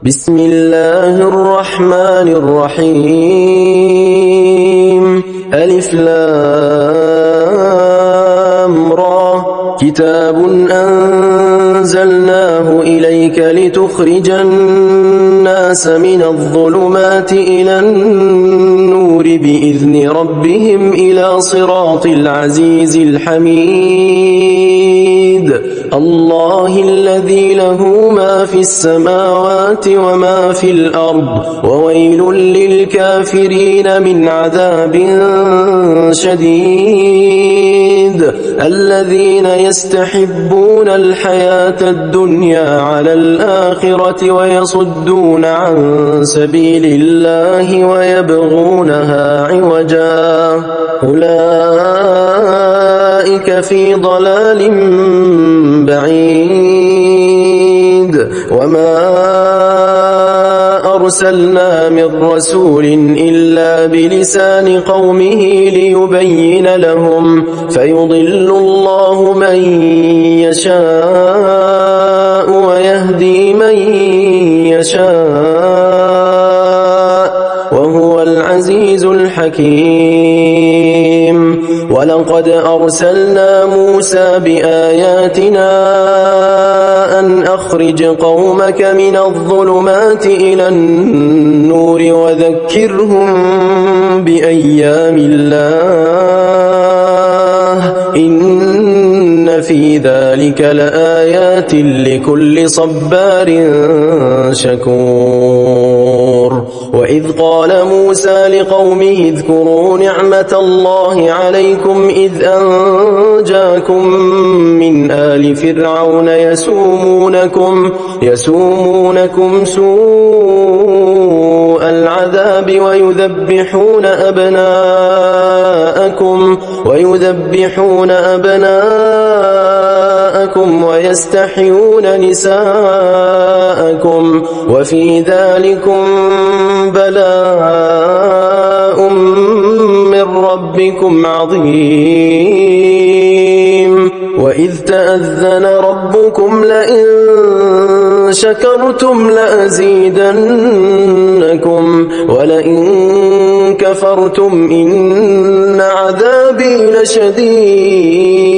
بسم الله الرحمن الرحيم ألف لام را كتاب أنزلناه إليك لتخرج الناس من الظلمات إلى النور بإذن ربهم إلى صراط العزيز الحميد الله الذي له ما في السماوات وما في الأرض وويل للكافرين من عذاب شديد الذين يستحبون الحياة الدنيا على الآخرة ويصدون عن سبيل الله ويبغونها عوجا أولئك في ضلال بعيد وما أرسلنا من رسول إلا بلسان قومه ليبين لهم فيضل الله من يشاء ويهدي من يشاء وهو العزيز الحكيم ولقد أرسلنا موسى بآياتنا أن أخرج قومك من الظلمات إلى النور وذكرهم بأيام الله إن في ذلك لآيات لكل صبار شكور وإذ قال موسى لقومه اذكروا نعمة الله عليكم إذ أنجاكم من آل فرعون يسومونكم سوء العذاب ويذبحون أبناءكم ويستحيون نساءكم وفي ذلكم بلاء من ربكم عظيم وإذ تأذن ربكم لئن شكرتم لأزيدنكم ولئن كفرتم إن عذابي لشديد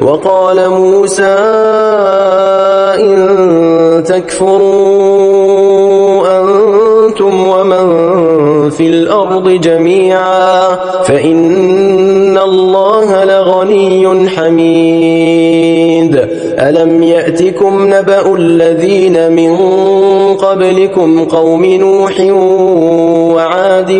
وقال موسى إن تكفروا أنتم ومن في الأرض جميعا فإن الله لغني حميد ألم يأتكم نبأ الذين من قبلكم قوم نوح وعاد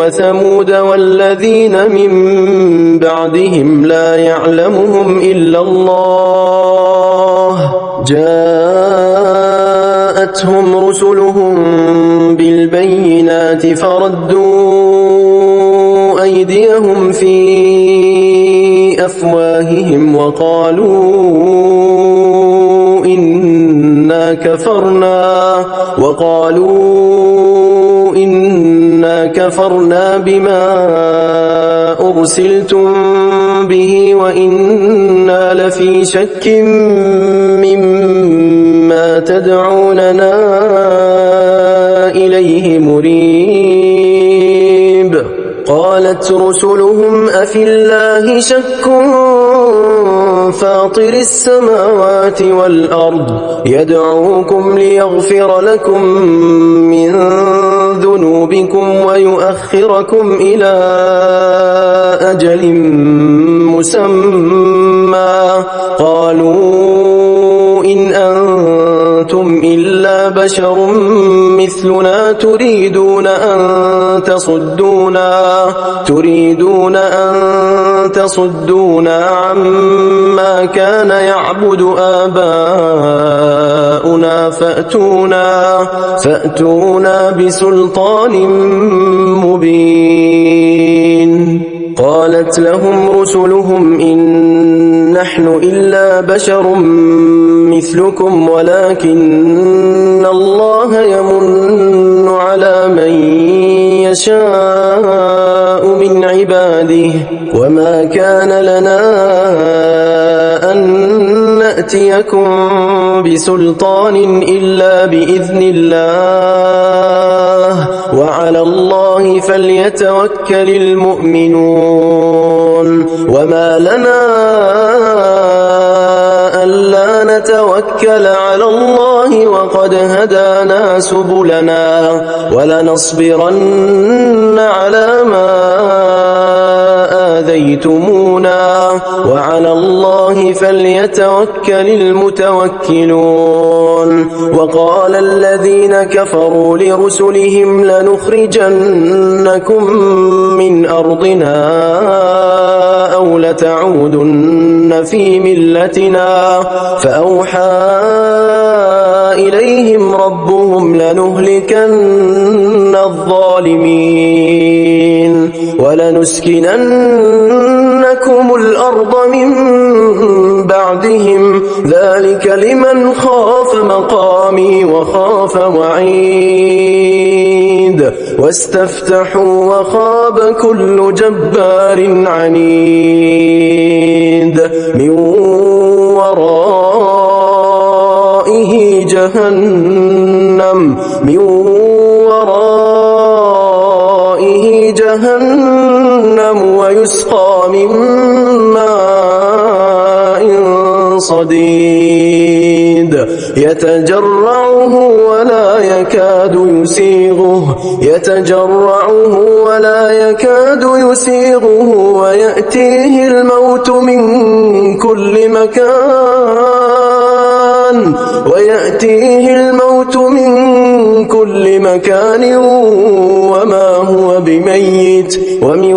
وثمود والذين من بعدهم لا يعلمهم إلا الله جاءتهم رسلهم بالبينات فردوا أيديهم في أفواههم وقالوا إنا كفرنا بما أرسلتم به وإنا لفي شك مما تدعوننا إليه مريب قالت رسلهم أفي الله شك فاطر السماوات والأرض يدعوكم ليغفر لكم من ذنوبكم ويؤخركم إلى أجل مسمى قالوا إن أنتم إلا بشر مثلنا تريدون أن تصدونا عما كان يعبد آباؤنا فأتونا بسلطان مبين قالت لهم رسلهم إن نحن إلا بشر مثلكم ولكن الله يمن على من يشاء من عباده وما كان لنا أن نأتيكم بسلطان إلا بإذن الله وعلى الله فليتوكل المؤمنون وما لنا ألا نتوكل على الله وقد هدانا سبلنا ولنصبرن على ما آذيتمونا وعلى الله فليتوكل المتوكلون وقال الذين كفروا لرسلهم لنخرجنكم من أرضنا أو لتعودن في ملتنا فأوحى إليهم ربهم لنهلكن الظالمين ولنسكننكم الأرض من بعدهم ذلك لمن خاف مقامي وخاف وعيد واستفتحوا وخاب كل جبار عنيد من ورائه جهنم ويسقى من ماء صديد يتجرعه ولا يكاد يسيغه ويأتيه الموت من كل مكان وما هو بميت ومن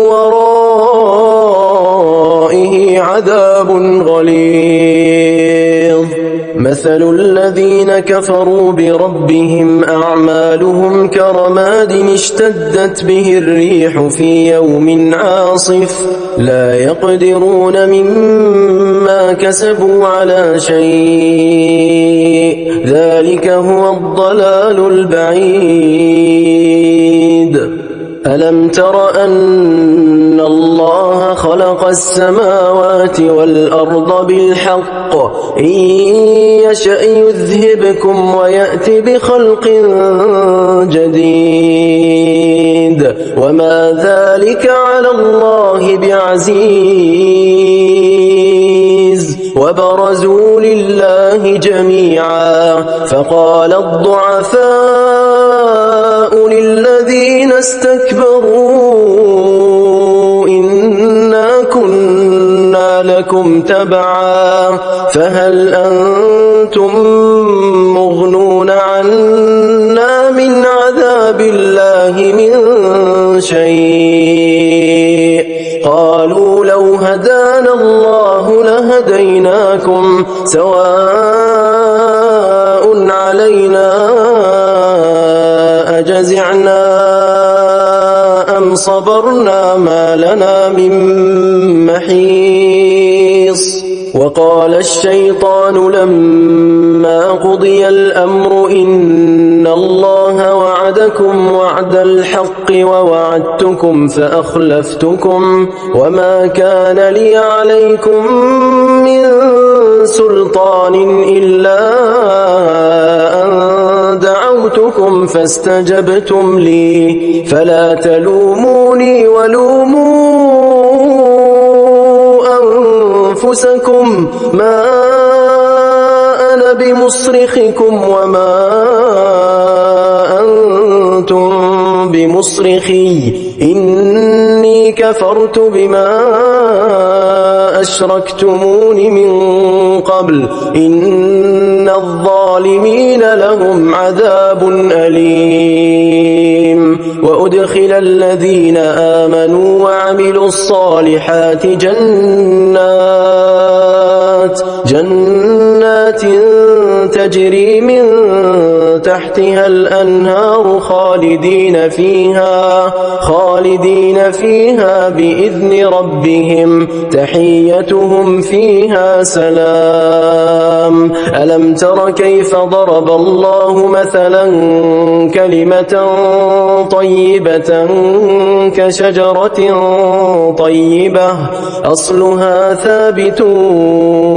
ورائه عذاب غليظ مثل الذين كفروا بربهم أعمالهم كرماد اشتدت به الريح في يوم عاصف لا يقدرون مما كسبوا على شيء ذلك هو الضلال البعيد ألم تر أن الله خلق السماوات والأرض بالحق إن يشأ يذهبكم ويأت بخلق جديد وما ذلك على الله بعزيز وبرزوا لله جميعا فقال الضعفاء للذين استكبروا إنا كنا لكم تبعا فهل أنتم مغنون عنا من عذاب الله من شيء قالوا لو هدانا الله لهديناكم سواء علينا أجزعنا أم صبرنا ما لنا من محيص وقال الشيطان لما قضي الأمر إن الله وعدكم وعد الحق ووعدتكم فأخلفتكم وما كان لي عليكم من سلطان إلا أن دعوتكم فاستجبتم لي فلا تلوموني ولوموا أنفسكم ما أنا بمصرخكم وما أنتم بمصرخي إني كفرت بما أشركتمون من قبل إن الظالمين لهم عذاب أليم وأدخل الذين آمنوا وعملوا الصالحات جنات تجري من تحتها الأنهار خالدين فيها بإذن ربهم تحيتهم فيها سلام. ألم تر كيف ضرب الله مثلا كلمة طيبة كشجرة طيبة أصلها ثابت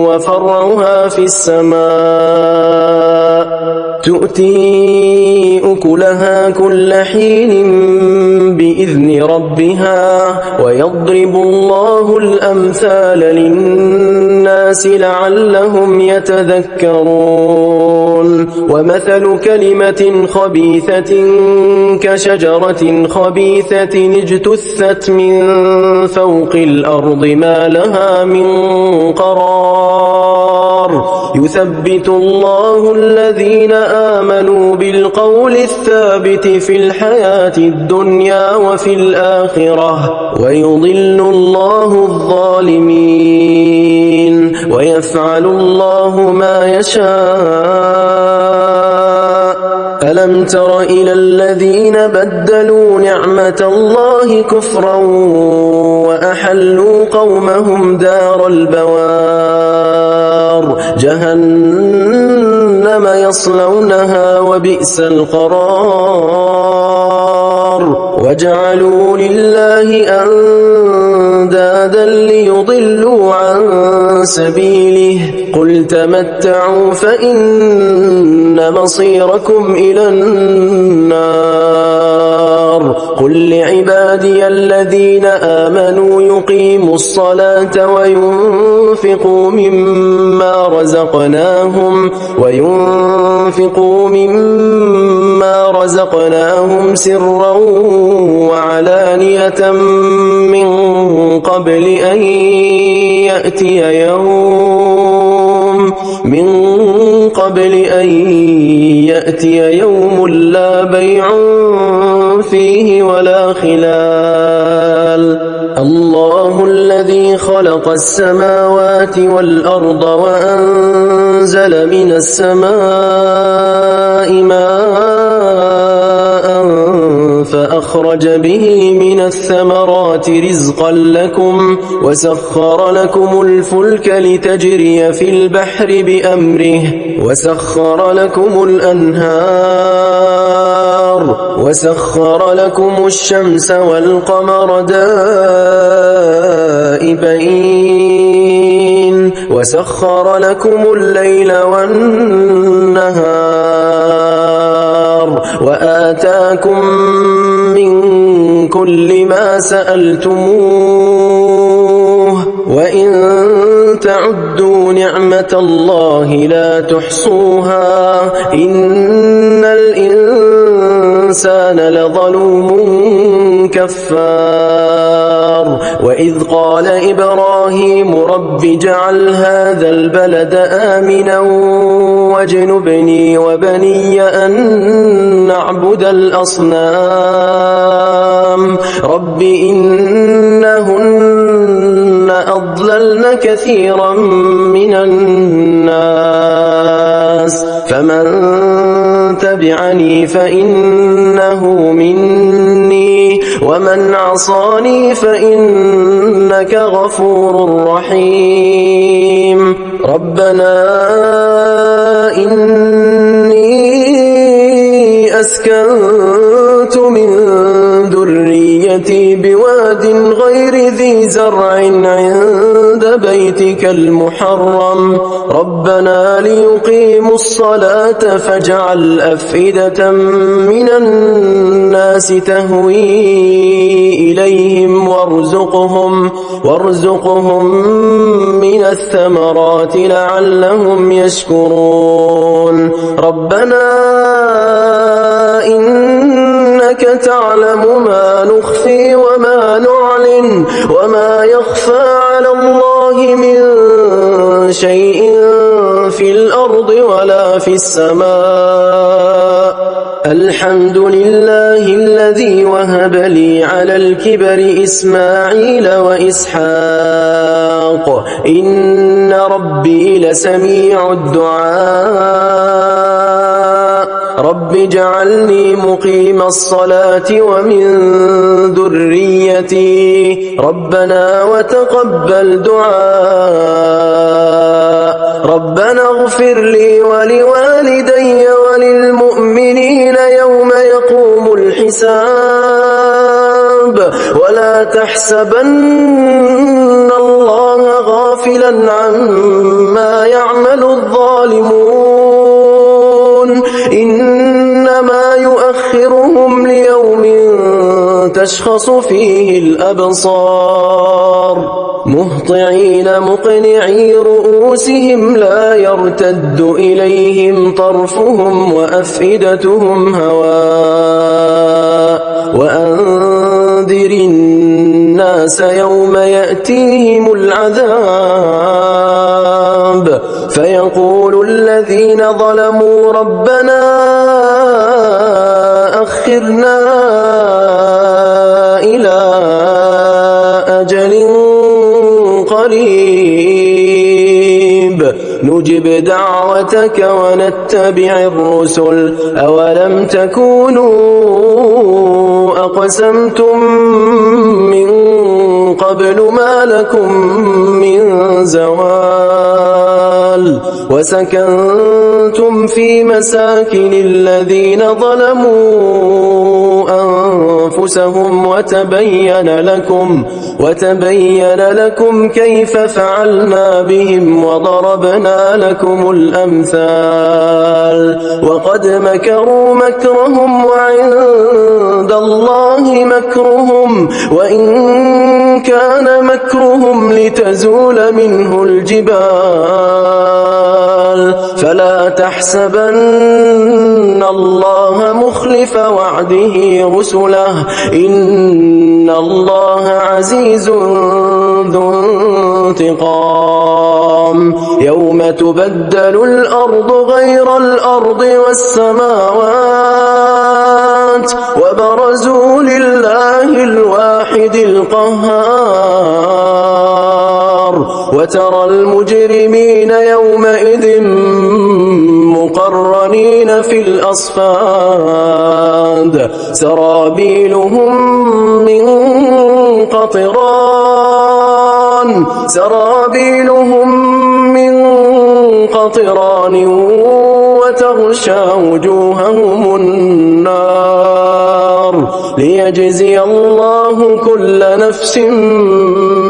وفرعها في السماء تؤتي أكلها كل حين بإذن ربها ويضرب الله الأمثال للناس لعلهم يتذكرون. ومثل كلمة خبيثة كشجرة خبيثة اجتثت من فوق الأرض ما لها من قرار يثبت الله الذين آمنوا بالقول الثابت في الحياة الدنيا وفي الآخرة ويضل الله الظالمين ويفعل الله ما يشاء. ألم تر إلى الذين بدلوا نعمة الله كفرا وأحلوا قومهم دار البوار جهنم يصلونها وبئس القرار وجعلوا لله أندادا ليضلوا عن سبيله قل تمتعوا فإن مصيركم إلى النار. قل لعبادي الذين آمنوا يقيموا الصلاة وينفقوا مما رزقناهم سرا وعلانية من قبل أن يأتي يوم لا بيع فيه ولا خلال. الله الذي خلق السماوات والأرض وأنزل من السماء ماء فأخرج به من الثمرات رزقا لكم وسخر لكم الفلك لتجري في البحر بأمره وسخر لكم الأنهار وسخر لكم الشمس والقمر دائبين وسخر لكم الليل والنهار وآتاكم من كل ما سألتموه وإن تعدوا نعمة الله لا تحصوها إن الإنسان لظلوم كفار. وإذ قال إبراهيم رب اجعل هذا البلد آمنا واجنبني وبني أن نعبد الأصنام رب إنهن أضللن كثيرا من الناس فمن تبعني فإنه مني ومن عصاني فإنك غفور رحيم. ربنا إني أسكنت من ذريتي بواد غير ذي زرع عند بيتك المحرم ربنا ليقيموا الصلاة فاجعل أفئدة من الناس تهوي إليهم وارزقهم من الثمرات لعلهم يشكرون. ربنا إنك تعلم ما نخفي وما نعلن وما يخفى على الله من شيء في الأرض ولا في السماء. الحمد لله الذي وهب لي على الكبر إسماعيل وإسحاق إن ربي لسميع الدعاء. رب اجعلني مقيم الصلاة ومن ذريتي ربنا وتقبل دعاء ربنا اغفر لي ولوالدي وللمؤمنين يوم يقوم الحساب ولا تحسبن الله غافلا عما يعمل الظالمون إنما يؤخرهم ليوم تشخص فيه الأبصار مهطعين مقنعي رؤوسهم لا يرتد إليهم طرفهم وأفئدتهم هواء وأنذر الناس يوم يأتيهم العذاب فيقول الذين ظلموا ربنا أخرنا إلى أجل قريب نجب دعوتك ونتبع الرسل أولم تكونوا أقسمتم من قبل ما لكم من زوال وسكنتم في مساكن الذين ظلموا أنفسهم وتبين لكم كيف فعلنا بهم وضربنا لكم الأمثال وقد مكروا مكرهم وعند الله مكرهم وإن كان مكرهم لتزول منه الجبال فلا تحسبن الله مخلف وعده رسله إن الله عزيز ذو انتقام يوم تبدل الأرض غير الأرض والسماوات وبرزوا لله الواحد القهار وترى المجرمين يومئذ مقرنين في الأصفاد سرابيلهم من قطران وتغشى وجوههم النار ليجزي الله كل نفس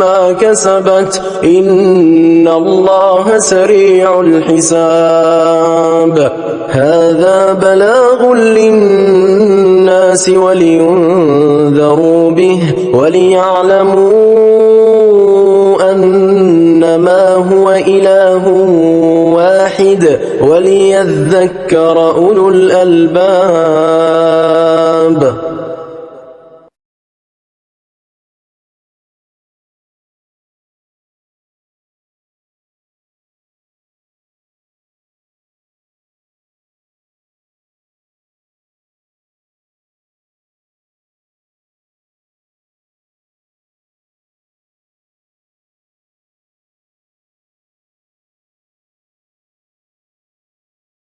ما كسبت إن الله سريع الحساب هذا بلاغ للناس ولينذروا به وليعلموا أنما هو إله واحد وليذكر أولو الألباب